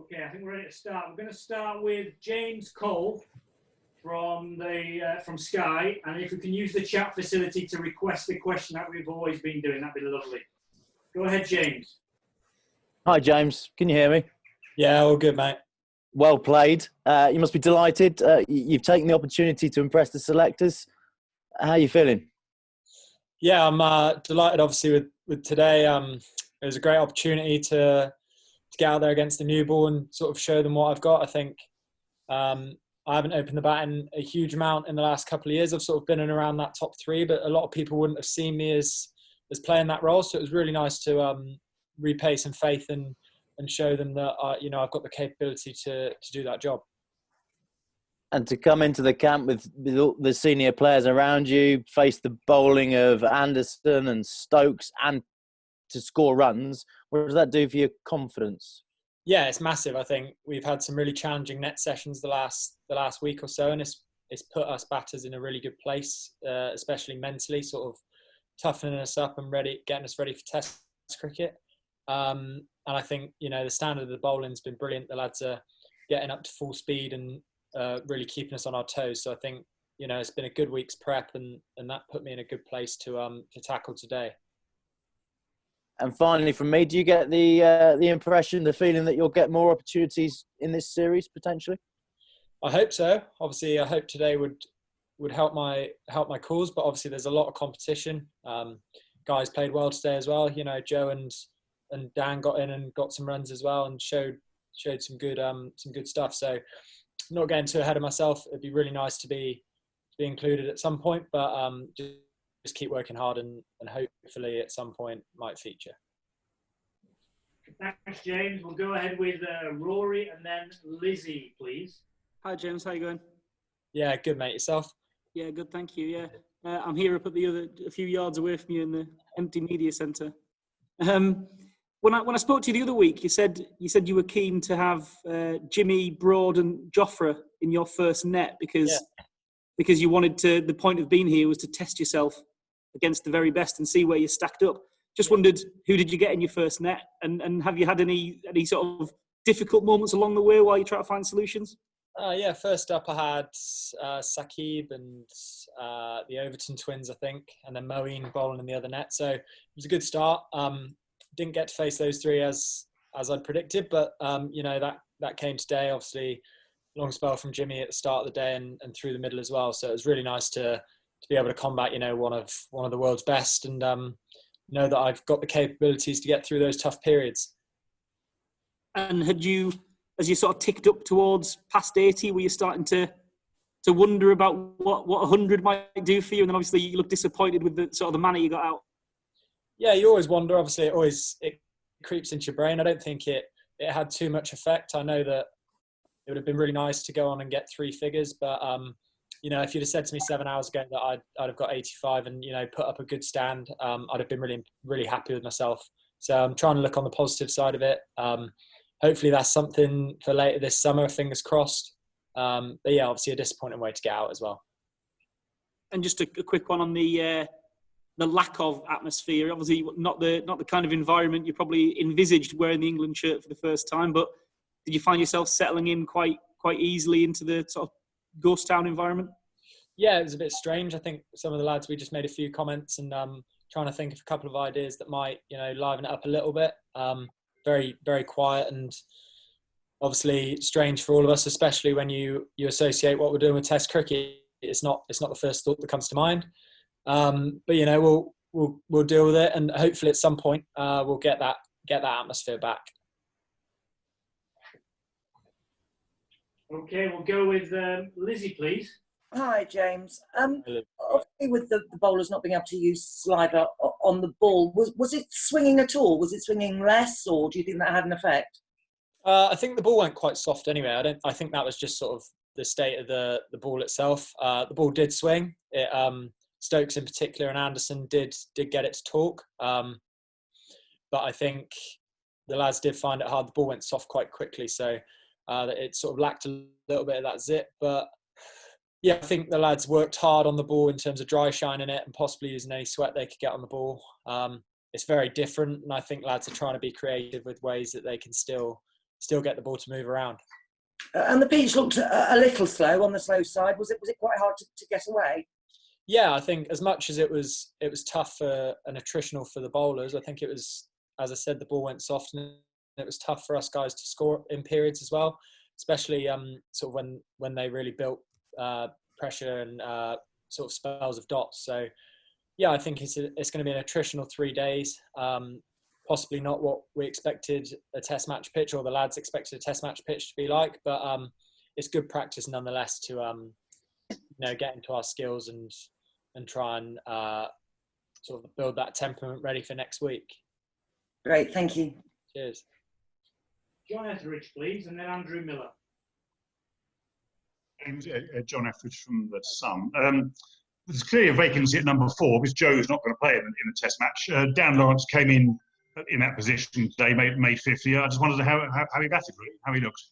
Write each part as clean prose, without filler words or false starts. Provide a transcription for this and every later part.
Okay, I think we're ready to start. We're going to start with James Cole from Sky, and if we can use the chat facility to request the question that we've always been doing, that'd be lovely. Go ahead, James. Hi, James. Can you hear me? Yeah, all good, mate. Well played. You must be delighted. You've taken the opportunity to impress the selectors. How are you feeling? Yeah, I'm delighted, obviously, with today. It was a great opportunity to get out there against the new ball and sort of show them what I've got. I think I haven't opened the bat in a huge amount in the last couple of years. I've sort of been in around that top three, but a lot of people wouldn't have seen me as playing that role. So it was really nice to repay some faith and show them that I've got the capability to do that job. And to come into the camp with all the senior players around you, face the bowling of Anderson and Stokes, and to score runs, what does that do for your confidence? Yeah, it's massive. I think we've had some really challenging net sessions the last week or so, and it's put us batters in a really good place, especially mentally, sort of toughening us up and getting us ready for Test cricket. And I think the standard of the bowling's been brilliant. The lads are getting up to full speed and really keeping us on our toes. So I think it's been a good week's prep, and that put me in a good place to tackle today. And finally, from me, do you get the impression, the feeling that you'll get more opportunities in this series potentially? I hope so. Obviously, I hope today would help my cause, but obviously there's a lot of competition. Guys played well today as well. Joe and Dan got in and got some runs as well and showed some good stuff. So not getting too ahead of myself. It'd be really nice to be included at some point, but just keep working hard and hopefully at some point might feature. Thanks, James. We'll go ahead with Rory and then Lizzie, please. Hi, James. How you going? Yeah, good, mate. Yourself? Yeah, good. Thank you. Yeah, I'm here up at a few yards away from you in the empty media centre. When I spoke to you the other week, you said you were keen to have Jimmy, Broad, and Jofra in your first net because you wanted to. The point of being here was to test yourself against the very best and see where you stacked up. Just wondered, who did you get in your first net, and have you had any sort of difficult moments along the way while you try to find solutions? Yeah, first up I had Saqib and the Overton twins, I think, and then Moeen bowling in the other net. So it was a good start. Didn't get to face those three as I'd predicted, but that came today. Obviously, long spell from Jimmy at the start of the day and through the middle as well. So it was really nice to be able to combat one of the world's best and know that I've got the capabilities to get through those tough periods. And as you sort of ticked up towards past 80, were you starting to wonder about what 100 might do for you? And then obviously you look disappointed with the sort of the manner you got out. Yeah, you always wonder. Obviously, it creeps into your brain. I don't think it had too much effect. I know that it would have been really nice to go on and get three figures, but if you'd have said to me 7 hours ago that I'd have got 85 and put up a good stand, I'd have been really, really happy with myself. So I'm trying to look on the positive side of it. Hopefully that's something for later this summer, fingers crossed. But yeah, obviously a disappointing way to get out as well. And just a quick one on the lack of atmosphere. Obviously not the kind of environment you probably envisaged wearing the England shirt for the first time, but did you find yourself settling in quite easily into the sort of ghost town environment? Yeah, it was a bit strange. I think some of the lads, we just made a few comments and trying to think of a couple of ideas that might, liven it up a little bit. Very, very quiet and obviously strange for all of us, especially when you associate what we're doing with Test cricket. It's not the first thought that comes to mind. But we'll deal with it, and hopefully at some point we'll get that atmosphere back. Okay, we'll go with Lizzie, please. Hi, James. Obviously, with the bowlers not being able to use slider on the ball, was it swinging at all? Was it swinging less, or do you think that had an effect? I think the ball went quite soft anyway. I think that was just sort of the state of the ball itself. The ball did swing. Stokes in particular and Anderson did get it to talk. But I think the lads did find it hard. The ball went soft quite quickly, so it sort of lacked a little bit of that zip. But yeah, I think the lads worked hard on the ball in terms of dry shining it and possibly using any sweat they could get on the ball. It's very different, and I think lads are trying to be creative with ways that they can still still get the ball to move around. And the pitch looked a little slow on the slow side. Was it quite hard to get away? Yeah, I think as much as it was tough for and attritional for the bowlers, I think it was, as I said, the ball went soft and it was tough for us guys to score in periods as well, especially sort of when they really built pressure and sort of spells of dots. So yeah, I think it's going to be an attritional 3 days. Possibly not what we expected a test match pitch or the lads expected a test match pitch to be like, but it's good practice nonetheless to get into our skills and try and sort of build that temperament ready for next week. Great, thank you. Cheers. John Etheridge, please, and then Andrew Miller. John Etheridge from the Sun. There's clearly a vacancy at number 4 because Joe's not going to play in a test match. Dan Lawrence came in that position today, made 50. I just wondered how he batted, really, how he looked.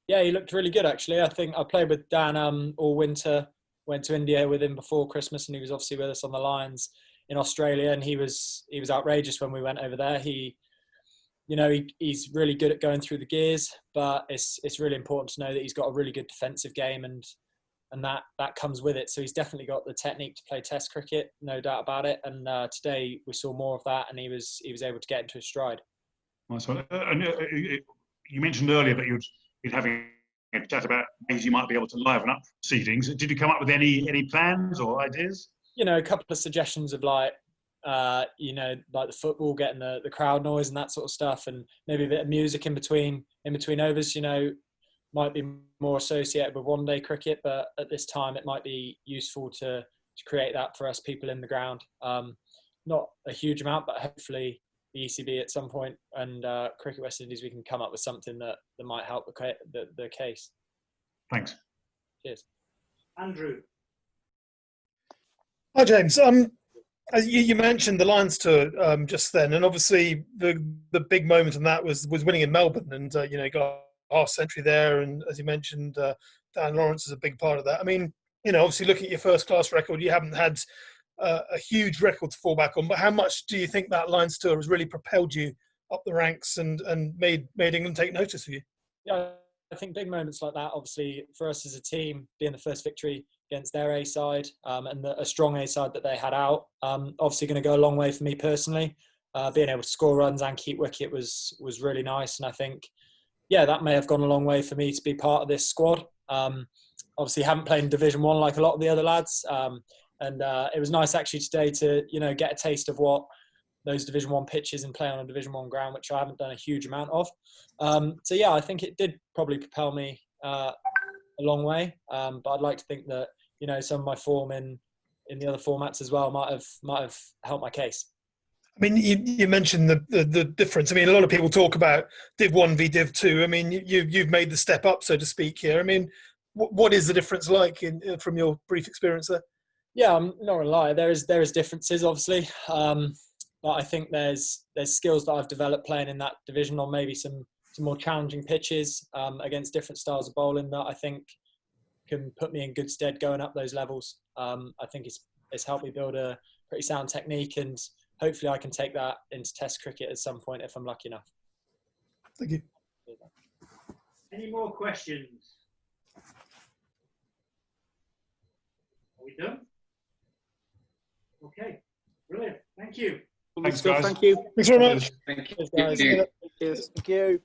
Yeah, he looked really good, actually. I think I played with Dan all winter, went to India with him before Christmas, and he was obviously with us on the Lions in Australia, and he was outrageous when we went over there. He's really good at going through the gears, but it's really important to know that he's got a really good defensive game, and that comes with it. So he's definitely got the technique to play Test cricket, no doubt about it. And today we saw more of that, and he was able to get into his stride. Nice one. You mentioned earlier that you'd having a chat about ways you might be able to liven up proceedings. Did you come up with any plans or ideas? A couple of suggestions of like the football, getting the crowd noise and that sort of stuff, and maybe a bit of music in between overs. Might be more associated with one-day cricket, but at this time it might be useful to create that for us people in the ground. Not a huge amount, but hopefully the ECB at some point and Cricket West Indies, we can come up with something that might help the case. Thanks. Cheers. Andrew. Hi, James. As you mentioned the Lions tour just then, and obviously the big moment in that was winning in Melbourne, and got half century there, and as you mentioned, Dan Lawrence is a big part of that. I mean, obviously looking at your first class record, you haven't had a huge record to fall back on, but how much do you think that Lions tour has really propelled you up the ranks and made England take notice of you? Yeah, I think big moments like that, obviously for us as a team, being the first victory against their A side and a strong A side that they had out, obviously going to go a long way for me personally. Being able to score runs and keep wicket was really nice, and I think that may have gone a long way for me to be part of this squad. Obviously haven't played in Division 1 like a lot of the other lads, and it was nice actually today to get a taste of what those Division 1 pitches and play on a Division 1 ground, which I haven't done a huge amount of. I think it did probably propel me a long way, but I'd like to think that some of my form in the other formats as well might have helped my case. I mean, you mentioned the difference. I mean, a lot of people talk about Div 1 v Div 2. I mean, you've made the step up, so to speak, here. I mean, what is the difference like from your brief experience there? Yeah, I'm not gonna lie. There is differences, obviously, but I think there's skills that I've developed playing in that division on maybe some more challenging pitches against different styles of bowling that I think can put me in good stead going up those levels. I think it's helped me build a pretty sound technique, and hopefully I can take that into Test cricket at some point if I'm lucky enough. Thank you. Any more questions? Are we done? Okay, brilliant. Thank you. Thanks, guys. Thank you. Thanks very much. Thank Cheers, guys. you. Cheers. Thank you.